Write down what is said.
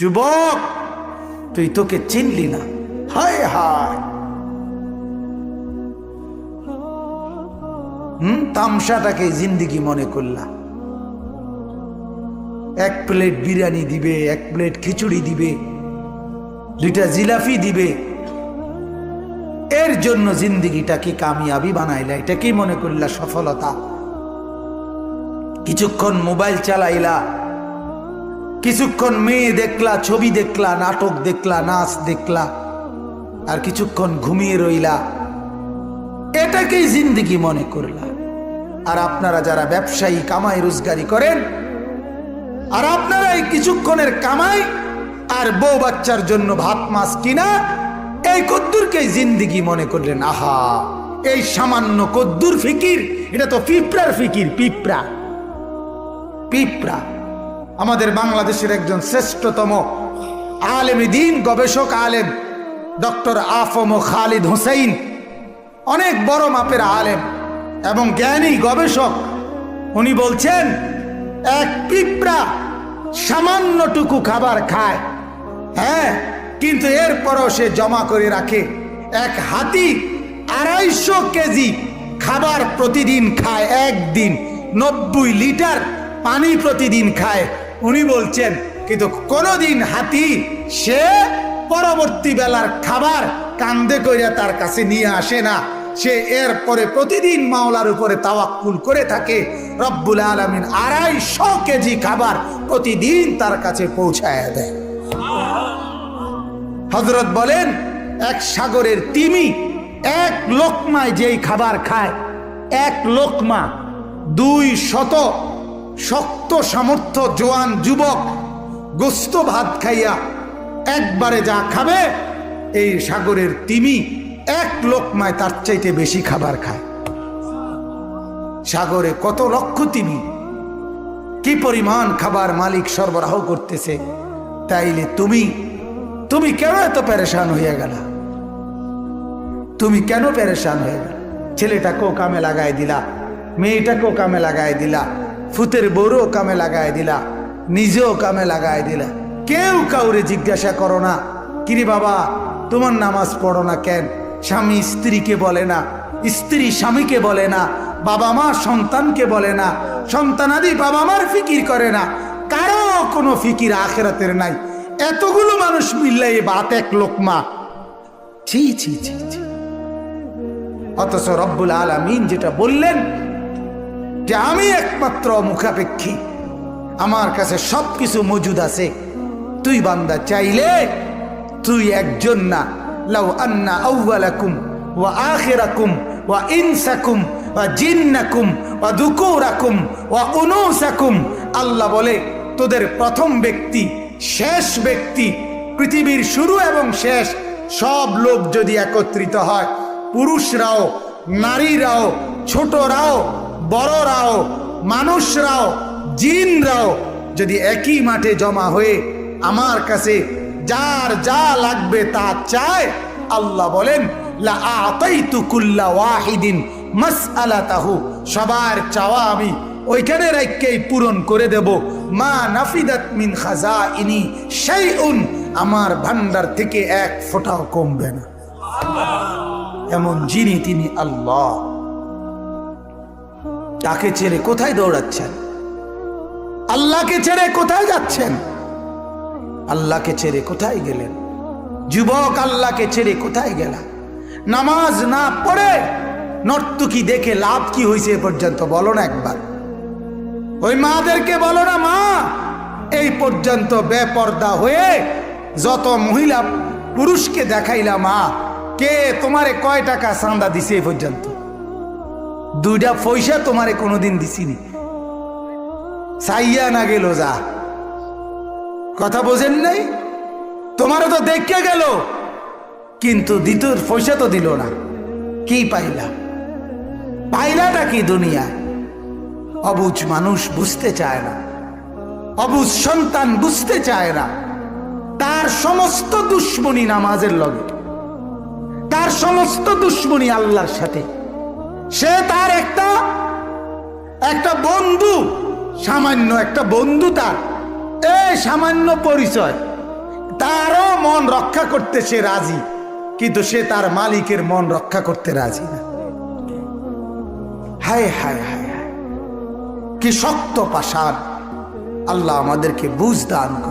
যুবক তুই তোকে চিনলি না, হায় হায়। তামসাটাকে জিন্দিগি মনে করলা। এক প্লেট বিরিয়ানি দিবে, এক প্লেট খিচুড়ি দিবে, 2টা জিলাপি দিবে, এর জন্য জিন্দিগিটাকে কামিয়াবি বানাইলা। এটা কি মনে করলা সফলতা? কিছুক্ষণ মোবাইল চালাইলা, কিছুক্ষণ মেয়ে দেখলা, ছবি দেখলা, নাটক দেখলা, নাচ দেখলা, আর কিছুক্ষণ ঘুমিয়ে রইলা, এটাকেই জিন্দিগি মনে করলা। আর আপনারা যারা ব্যবসায়ী কামাই রোজগারি করেন, আর আপনারা এই কিছুক্ষণের কামাই আর বউ বাচ্চার জন্য ভাত মাছ কিনা, এই কদ্দুরকে জিন্দিগি মনে করলেন। আহা, এই সামান্য কদ্দুর ফিকির, এটা তো পিঁপড়ার ফিকির। পিঁপড়া পিঁপড়া। আমাদের বাংলাদেশের একজন শ্রেষ্ঠতম আলেম দ্বীন, গবেষক আলেম ডক্টর আফম খালিদ হুসাইন, অনেক বড় মাপের আলেম এবং জ্ঞানী গবেষক, উনি বলছেন এক পিঁপড়া সামান্যটুকু খাবার খায়, হ্যাঁ, কিন্তু এরপরও সে জমা করে রাখে। এক হাতি 250 কেজি খাবার প্রতিদিন খায়, একদিন 90 লিটার পানি প্রতিদিন খায়। উনি বলছেন কিন্তু কোনোদিন হাতি সে পরবর্তী বেলার খাবার কান্দে কইরা তার কাছে নিয়ে আসে না। সে এরপরে প্রতিদিন মাওলার উপরে তাওয়াক্কুল করে থাকে। রব্বুল আলামিন 250 কেজি খাবার প্রতিদিন তার কাছে পৌঁছায় দেয়। হযরত বলেন এক সাগরের তিমি এক লোকমায় যেই খাবার খায়, এক লোকমা 200 শক্ত সামর্থ্য জোয়ান যুবক গোস্ত ভাত খাইয়া একবারে যা খাবে, এই সাগরের তিমি এক লোকমায় তার চাইতে বেশি খাবার খায়। সাগরে কত লক্ষ তিমি, কি পরিমাণ খাবার মালিক সরবরাহ করতেছে। তাইলে তুমি কেন এত পেরেশান হইয়া গেলা? তুমি কেন পেরেশান হয়ে গেল? ছেলেটাকেও কামে লাগাই দিলা, মেয়েটাকেও কামে লাগাই দিলা, ফুতের বউরও কামে লাগাই দিলা, নিজেও কামে লাগাই দিলা। কেউ কাউরে জিজ্ঞাসা করো না, কিরে বাবা তোমার নামাজ পড়ো না কেন? স্বামী স্ত্রীকে বলে না, স্ত্রী স্বামীকে বলে না, বাবা মা সন্তানকে বলে না, সন্তানাদি বাবা মার ফিকির করে না, কারো কোনো ফিকির আখিরাতের নাই। এতগুলো মানুষ মিললে বাত এক লোকমা, ছি ছি ছি ছি। অথচ রব্বুল আলামিন যেটা বললেন যে আমি একমাত্র মুখাপেক্ষী, আমার কাছে সবকিছু মজুদ আছে। তুই বান্দা চাইলে তুই একজন না, লাউ আন্না আউয়ালাকুম ওয়া আখিরাকুম ওয়া ইনসাকুম ওয়া জিন্নাকুম ওয়া দুকুরাকুম ওয়া উনুসাকুম, আল্লাহ বলে তোদের প্রথম ব্যক্তি, শেষ ব্যক্তি, পৃথিবীর শুরু এবং শেষ সব লোক যদি একত্রিত হয়, পুরুষরাও, নারীরাও, ছোটরাও, বড়রাও, মানুষরাও, জিনরাও যদি একই মাঠে জমা হয়ে আমার কাছে যার যা লাগবে তা চায়, আল্লাহ বলেন লা আতাইতু কুল্লা ওয়াহিদিন মাসআলাতাহু, সবার চাওয়া আমি ওইখানে রাখকেই পূরণ করে দেব। মা নাফিদাত মিন খাজাইনি শাইউন, আমার ভান্ডার থেকে এক ফোঁটাও কমবে না। এমন যিনি তিনি আল্লাহ। তাকে ছেড়ে কোথায় দৌড়াচ্ছেন? আল্লাহকে ছেড়ে কোথায় যাচ্ছেন? আল্লাহকে ছেড়ে কোথায় গেলেন? যুবক আল্লাহকে ছেড়ে কোথায় গেলা? নামাজ না পড়ে নর্তকী দেখে লাভ কি হয়েছে এ পর্যন্ত বলো না একবার। ওই মাদেরকে বলো না, মা এই পর্যন্ত বেপর্দা হয়ে যত মহিলা পুরুষকে দেখাইলা, মা কে তোমারে কয় টাকা চাঁদা দিছে এই পর্যন্ত? 2টা পয়সা তোমারে কোনোদিন দিছিনি, চাইয়া না গেল যা। কথা বোঝেন নাই? তোমারও তো দেখে গেল, কিন্তু দ্বিতীয় পয়সা তো দিল না। কি পাইলা? পাইলাটা কি দুনিয়ায়? অবুঝ মানুষ বুঝতে চায় না, অবুঝ সন্তান বুঝতে চায় না। তার সমস্ত দুশ্মনী নামাজের লগে, তার সমস্ত দুশ্মনী আল্লাহর সাথে। সে তার একটা বন্ধু, সামান্য একটা বন্ধু, তার এই সামান্য পরিচয়, তারও মন রক্ষা করতে সে রাজি, কিন্তু সে তার মালিকের মন রক্ষা করতে রাজি না। হায় হায় হায় হায়, কি শক্ত পাষাণ! আল্লাহ আমাদেরকে বুঝ দান করুন।